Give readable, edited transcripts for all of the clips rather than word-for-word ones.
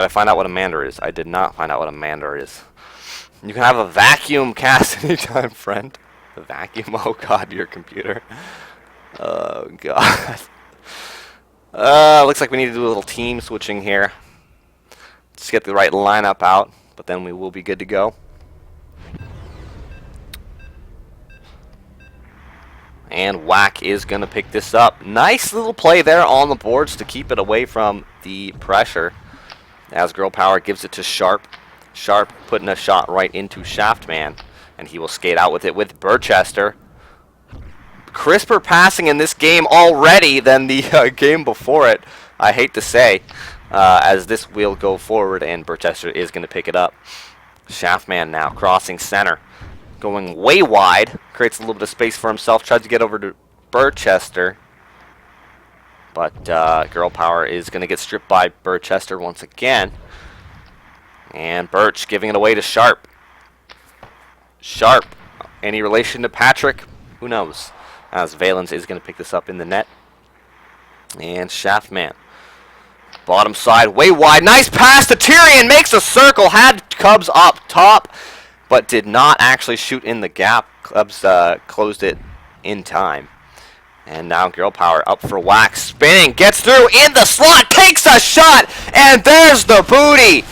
Did I find out what a Mander is? I did not find out what a Mander is. You can have a vacuum cast anytime, friend. A vacuum? Oh god, your computer. Oh god. Looks like we need to do a little team switching here. Just get the right lineup out, but then we will be good to go. And Whack is going to pick this up. Nice little play there on the boards to keep it away from the pressure. As Girl Power gives it to Sharp. Sharp putting a shot right into Shaftman. And he will skate out with it with Burchester. Crisper passing in this game already than the game before it, I hate to say. As this will go forward and Burchester is going to pick it up. Shaftman now crossing center. Going way wide, creates a little bit of space for himself, tries to get over to Burchester. But Girl Power is going to get stripped by Burchester once again. And Birch giving it away to Sharp. Sharp, any relation to Patrick? Who knows? As Valens is going to pick this up in the net. And Shaftman. Bottom side, way wide. Nice pass to Tyrion, makes a circle, had Cubs up top, but did not actually shoot in the gap. Cubs closed it in time. And now Girl Power up for Whack, spinning, gets through in the slot, takes a shot, and there's the booty.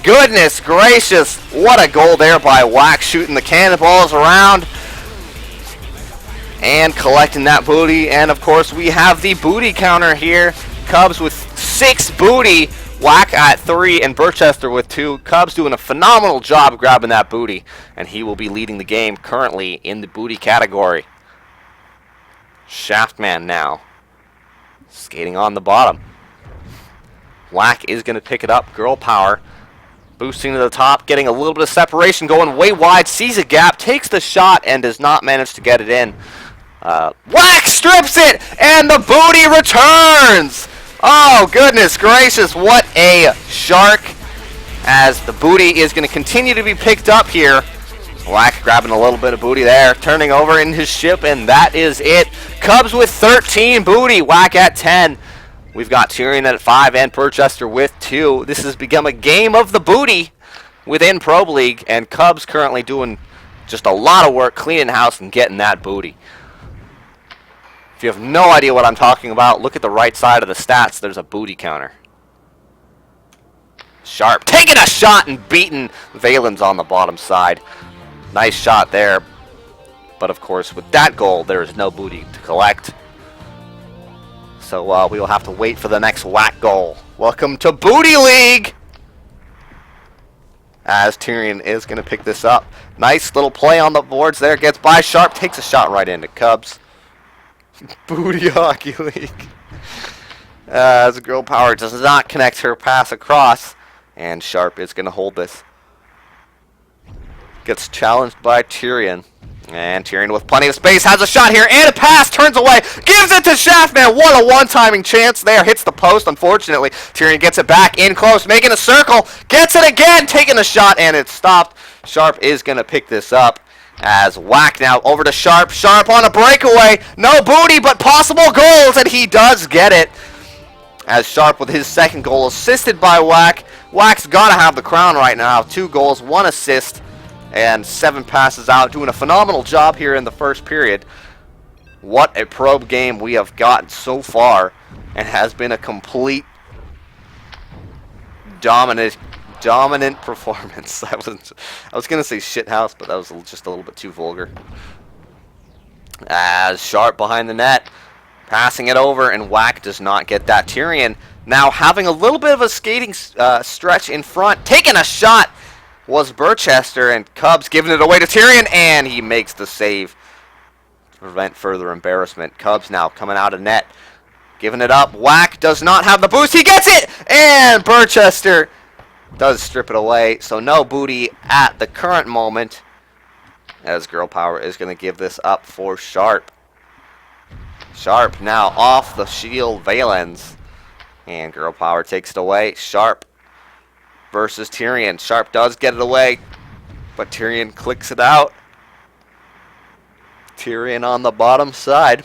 Goodness gracious, what a goal there by Whack, shooting the cannonballs around and collecting that booty. And of course we have the booty counter here. Cubs with 6 booty, Whack at 3, and Burchester with 2. Cubs doing a phenomenal job grabbing that booty, and he will be leading the game currently in the booty category. Shaftman now skating on the bottom. Whack is going to pick it up. Girl Power boosting to the top, getting a little bit of separation, going way wide, sees a gap, takes the shot, and does not manage to get it in. Whack strips it, and the booty returns! Oh, goodness gracious, what a shark, as the booty is going to continue to be picked up here. Whack grabbing a little bit of booty there, turning over in his ship, and that is it. Cubs with 13 booty, Whack at 10. We've got Tyrion at 5 and Burchester with 2. This has become a game of the booty within Pro League, and Cubs currently doing just a lot of work cleaning house and getting that booty. If you have no idea what I'm talking about, look at the right side of the stats. There's a booty counter. Sharp taking a shot and beating Valens on the bottom side. Nice shot there. But of course, with that goal, there is no booty to collect. So we will have to wait for the next Whack goal. Welcome to Booty League! As Tyrion is going to pick this up. Nice little play on the boards there. Gets by Sharp, takes a shot right into Cubs. Booty Hockey League. As Girl Power does not connect her pass across. And Sharp is going to hold this. Gets challenged by Tyrion. And Tyrion with plenty of space has a shot here and a pass, turns away, gives it to Shaftman. What a one-timing chance there. Hits the post, unfortunately. Tyrion gets it back in close, making a circle, gets it again, taking a shot, and it's stopped. Sharp is going to pick this up. As Whack now over to Sharp. Sharp on a breakaway. No booty, but possible goals, and he does get it. As Sharp with his second goal assisted by Whack. Whack's got to have the crown right now. 2 goals, 1 assist, and 7 passes out. Doing a phenomenal job here in the first period. What a probe game we have gotten so far. And has been a complete dominant performance. I was going to say shithouse, but that was just a little bit too vulgar. As Sharp behind the net, passing it over, and Whack does not get that. Tyrion now having a little bit of a skating stretch in front. Taking a shot was Burchester, and Cubs giving it away to Tyrion, and he makes the save to prevent further embarrassment. Cubs now coming out of net, giving it up. Whack does not have the boost. He gets it, and Burchester does strip it away, so no booty at the current moment, as Girl Power is going to give this up for Sharp. Sharp now off the shield, Valens, and Girl Power takes it away. Sharp versus Tyrion. Sharp does get it away, but Tyrion clicks it out. Tyrion on the bottom side,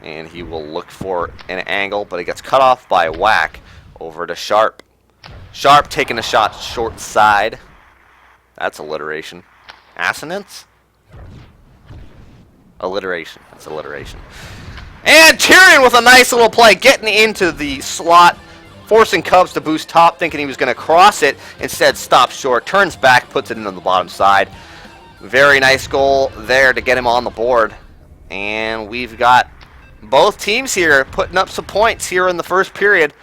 and he will look for an angle, but it gets cut off by Whack. Over to Sharp. Sharp taking a shot short side. That's alliteration. Assonance? Alliteration. That's alliteration. And Tyrion with a nice little play, getting into the slot, forcing Cubs to boost top, thinking he was going to cross it. Instead, stops short, turns back, puts it in on the bottom side. Very nice goal there to get him on the board. And we've got both teams here putting up some points here in the first period,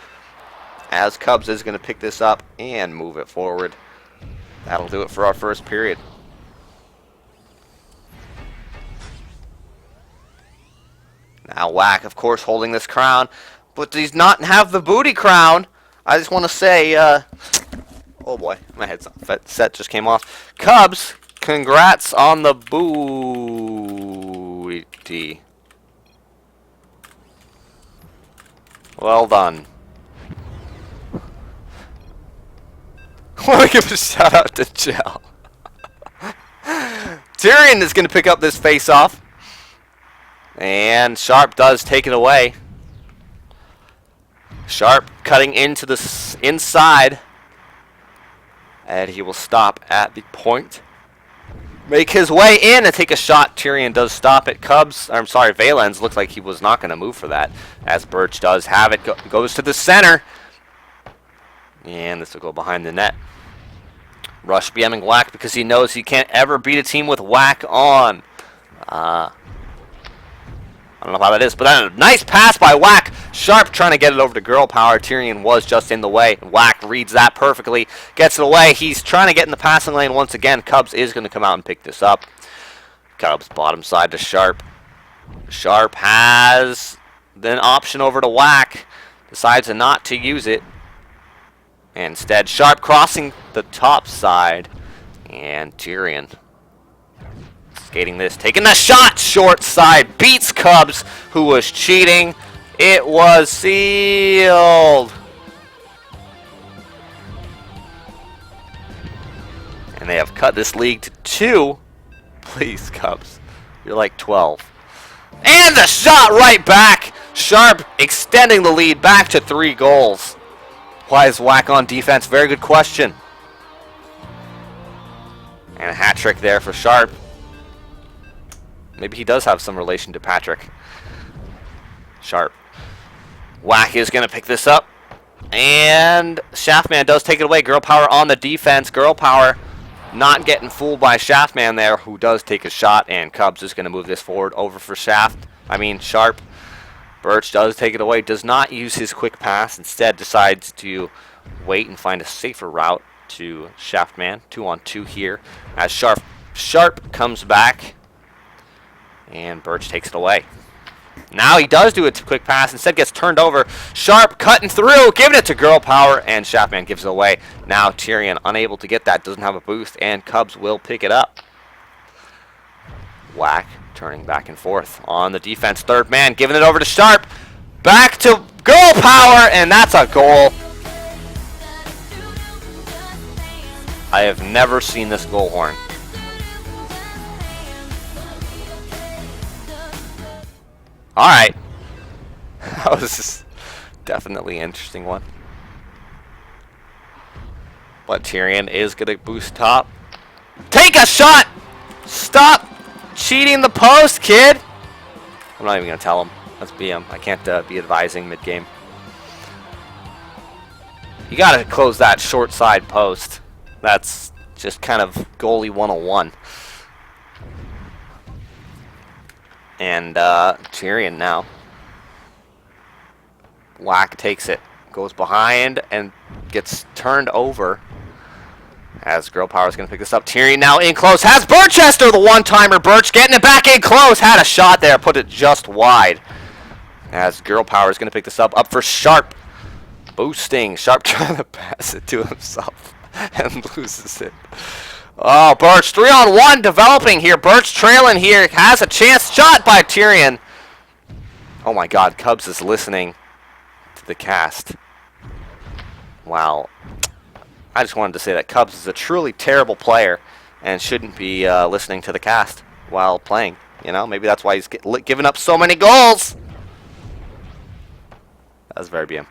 as Cubs is going to pick this up and move it forward. That'll do it for our first period. Now Whack, of course, holding this crown, but does not have the booty crown. I just want to say, oh boy, my headset just came off. Cubs, congrats on the booty. Well done. I want to give a shout out to Jill. Tyrion is going to pick up this face-off. And Sharp does take it away. Sharp cutting into the inside. And he will stop at the point. Make his way in and take a shot. Tyrion does stop it. Valens looks like he was not going to move for that, as Birch does have it. Goes to the center. And this will go behind the net. Rush BMing Whack because he knows he can't ever beat a team with Whack on. I don't know how that is, but a nice pass by Whack. Sharp trying to get it over to Girl Power. Tyrion was just in the way. Whack reads that perfectly. Gets it away. He's trying to get in the passing lane once again. Cubs is going to come out and pick this up. Cubs bottom side to Sharp. Sharp has an option over to Whack. Decides not to use it. Instead, Sharp crossing the top side. And Tyrion skating this, taking the shot short side, beats Cubs, who was cheating. It was sealed. And they have cut this league to 2. Please, Cubs. You're like 12. And the shot right back. Sharp extending the lead back to 3 goals. Why is Whack on defense? Very good question. And a hat trick there for Sharp. Maybe he does have some relation to Patrick. Sharp. Whack is going to pick this up. And Shaftman does take it away. Girl Power on the defense. Girl Power not getting fooled by Shaftman there, who does take a shot. And Cubs is going to move this forward over for Sharp. Birch does take it away. Does not use his quick pass. Instead decides to wait and find a safer route to Shaftman. 2-on-2 here as Sharp comes back. And Birch takes it away. Now he does do a quick pass. Instead gets turned over. Sharp cutting through. Giving it to Girl Power. And Shaftman gives it away. Now Tyrion unable to get that. Doesn't have a boost. And Cubs will pick it up. Whack turning back and forth on the defense. Third man giving it over to Sharp. Back to Girl Power. And that's a goal. I have never seen this goal horn. Alright. That was definitely an interesting one. But Tyrion is going to boost top. Take a shot! Stop cheating the post, kid! I'm not even going to tell him. That's BM. I can't be advising mid-game. You got to close that short side post. That's just kind of goalie 101. And Tyrion now. Whack takes it. Goes behind and gets turned over. As Girl Power is going to pick this up. Tyrion now in close. Has Birchester, the one-timer. Birch getting it back in close. Had a shot there. Put it just wide. As Girl Power is going to pick this up. Up for Sharp. Boosting. Sharp trying to pass it to himself. And loses it. Oh, Birch, 3-on-1 developing here. Birch trailing here. Has a chance. Shot by Tyrion. Oh my god, Cubs is listening to the cast. Wow. I just wanted to say that Cubs is a truly terrible player and shouldn't be listening to the cast while playing. You know, maybe that's why he's giving up so many goals. That was very BM.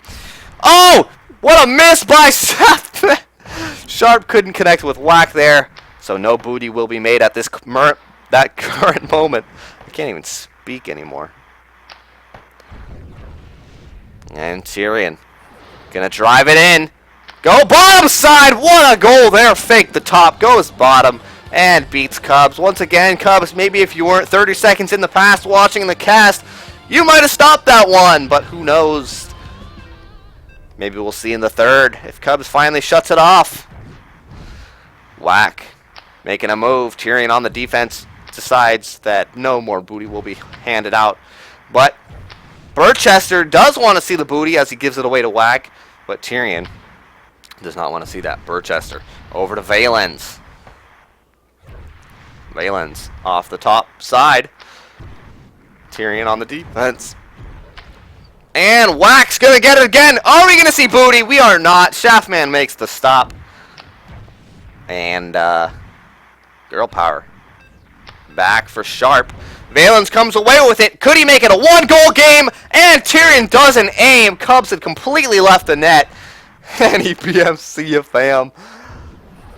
Oh! What a miss by Shaftman! Sharp couldn't connect with Whack there, so no booty will be made at this current moment. I can't even speak anymore. And Tyrion gonna drive it in. Go bottom side! What a goal there! Fake the top, goes bottom, and beats Cubs. Once again, Cubs, maybe if you weren't 30 seconds in the past watching the cast, you might have stopped that one, but who knows? Maybe we'll see in the third if Cubs finally shuts it off. Whack making a move. Tyrion on the defense decides that no more booty will be handed out. But Burchester does want to see the booty as he gives it away to Whack. But Tyrion does not want to see that. Burchester over to Valens. Valens off the top side. Tyrion on the defense. And Whack's going to get it again. Are we going to see booty? We are not. Shaftman makes the stop. And Girl Power back for Sharp. Valens comes away with it. Could he make it a one-goal game? And Tyrion doesn't aim. Cubs had completely left the net. And he BMC a fam.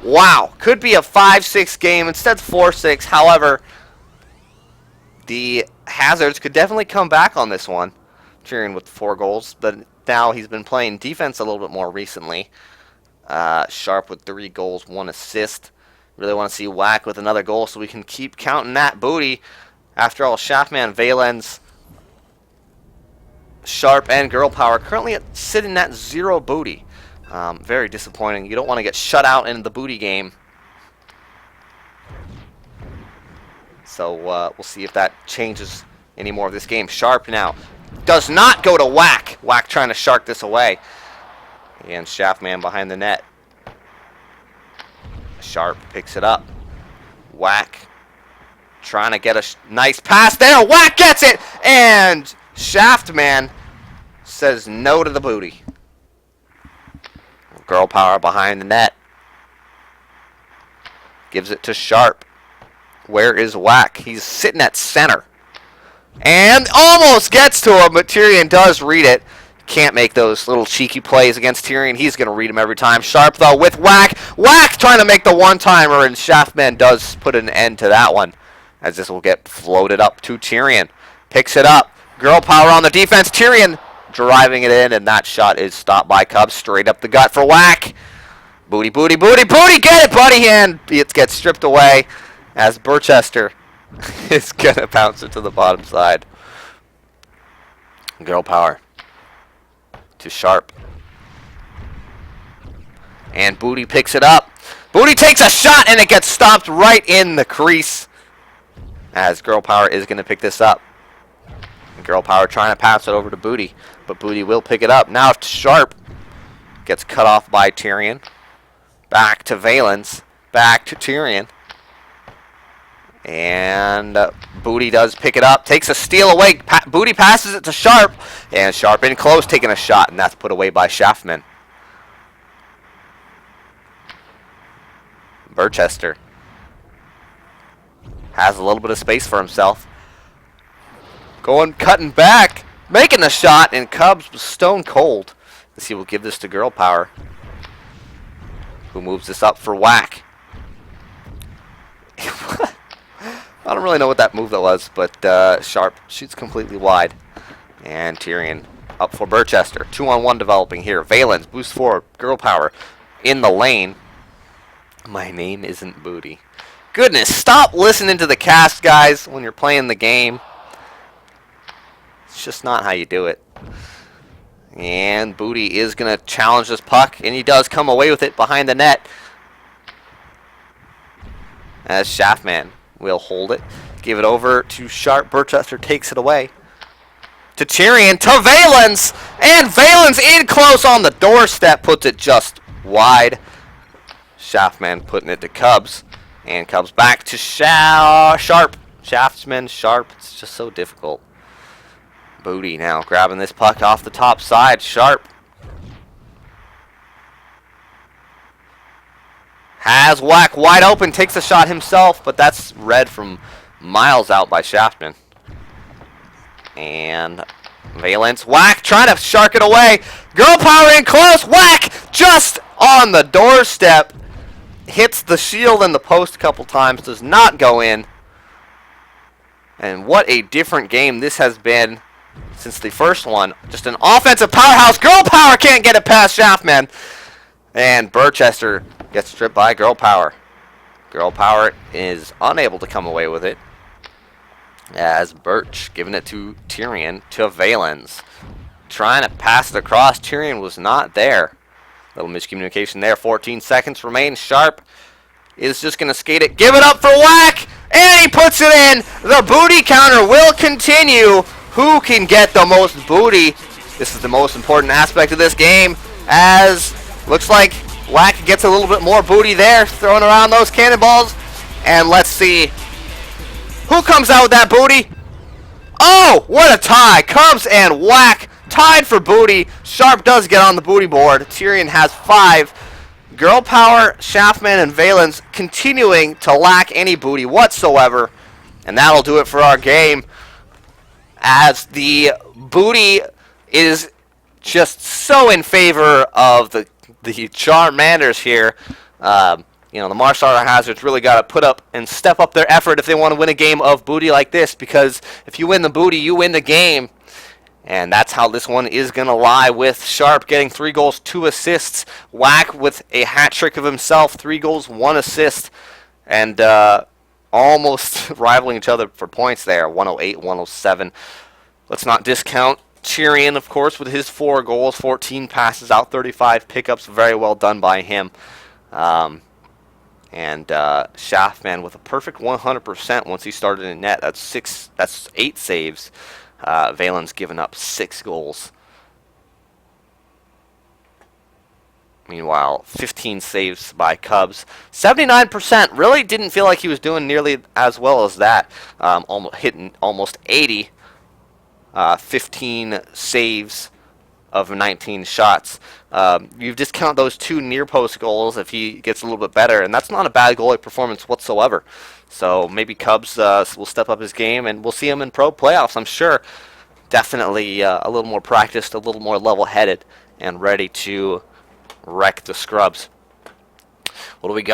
Wow. Could be a 5-6 game. Instead 4-6. However, the Hazards could definitely come back on this one. Tyrion with 4 goals, but now he's been playing defense a little bit more recently. Sharp with 3 goals, 1 assist. Really want to see Whack with another goal so we can keep counting that booty. After all, Shaftman, Valens, Sharp, and Girl Power currently sitting at 0 booty. Very disappointing. You don't want to get shut out in the booty game. So we'll see if that changes any more of this game. Sharp now does not go to Whack. Whack trying to shark this away. And Shaftman behind the net. Sharp picks it up. Whack trying to get a nice pass there. Whack gets it! And Shaftman says no to the booty. Girl Power behind the net. Gives it to Sharp. Where is Whack? He's sitting at center. And almost gets to him, but Tyrion does read it. Can't make those little cheeky plays against Tyrion. He's going to read them every time. Sharp, though, with Whack. Whack trying to make the one-timer, and Shaftman does put an end to that one, as this will get floated up to Tyrion. Picks it up. Girl Power on the defense. Tyrion driving it in, and that shot is stopped by Cubs. Straight up the gut for Whack. Booty, booty, booty, booty. Get it, buddy. And it gets stripped away as Burchester is going to bounce it to the bottom side. Girl Power to Sharp. And Booty picks it up. Booty takes a shot, and it gets stopped right in the crease as Girl Power is going to pick this up. Girl Power trying to pass it over to Booty, but Booty will pick it up. Now Sharp gets cut off by Tyrion. Back to Valens. Back to Tyrion. And Booty does pick it up. Takes a steal away. Booty passes it to Sharp. And Sharp in close, taking a shot. And that's put away by Shaftman. Burchester has a little bit of space for himself. Going, cutting back. Making the shot. And Cubs was stone cold. Let's see, we'll give this to Girl Power, who moves this up for Whack. I don't really know what that move that was, but Sharp shoots completely wide. And Tyrion up for Burchester. 2-on-1 developing here. Valens boost forward. Girl Power in the lane. My name isn't Booty. Goodness, stop listening to the cast, guys, when you're playing the game. It's just not how you do it. And Booty is going to challenge this puck, and he does come away with it behind the net. As Shaftman will hold it. Give it over to Sharp. Burchester takes it away. To Tyrion. To Valens. And Valens in close on the doorstep. Puts it just wide. Shaftman putting it to Cubs. And Cubs back to Sharp. Shaftman, Sharp. It's just so difficult. Booty now grabbing this puck off the top side. Sharp. Has Whack wide open, takes a shot himself, but that's read from miles out by Shaftman. And Valens, Whack trying to shark it away. Girl power in close. Whack! Just on the doorstep. Hits the shield and the post a couple times. Does not go in. And what a different game this has been since the first one. Just an offensive powerhouse. Girl power can't get it past Shaftman. And Burchester gets stripped by Girl Power. Girl Power is unable to come away with it. As Birch giving it to Tyrion to Valens. Trying to pass it across. Tyrion was not there. Little miscommunication there. 14 seconds remain. Sharp is just going to skate it. Give it up for Whack. And he puts it in. The booty counter will continue. Who can get the most booty? This is the most important aspect of this game. As looks like Whack gets a little bit more booty there. Throwing around those cannonballs. And let's see who comes out with that booty. Oh, what a tie. Cubs and Whack tied for booty. Sharp does get on the booty board. Tyrion has 5. Girl Power, Shaftman, and Valens continuing to lack any booty whatsoever. And that'll do it for our game. As the booty is just so in favor of the Char Manders here. You know, the martial art hazards really got to put up and step up their effort if they want to win a game of booty like this. Because if you win the booty, you win the game. And that's how this one is going to lie, with Sharp getting 3 goals, 2 assists. Whack with a hat trick of himself, 3 goals, 1 assist. And almost rivaling each other for points there, 108, 107. Let's not discount Tyrion, of course, with his 4 goals, 14 passes out, 35 pickups. Very well done by him. And Shaftman with a perfect 100% once he started in net. That's 8 saves. Valens given up 6 goals. Meanwhile, 15 saves by Cubs. 79%. Really didn't feel like he was doing nearly as well as that. Hitting almost 80. 15 saves of 19 shots. You discount those 2 near post goals if he gets a little bit better, and that's not a bad goalie performance whatsoever. So maybe Cubs will step up his game, and we'll see him in pro playoffs, I'm sure. Definitely a little more practiced, a little more level-headed, and ready to wreck the scrubs. What do we got?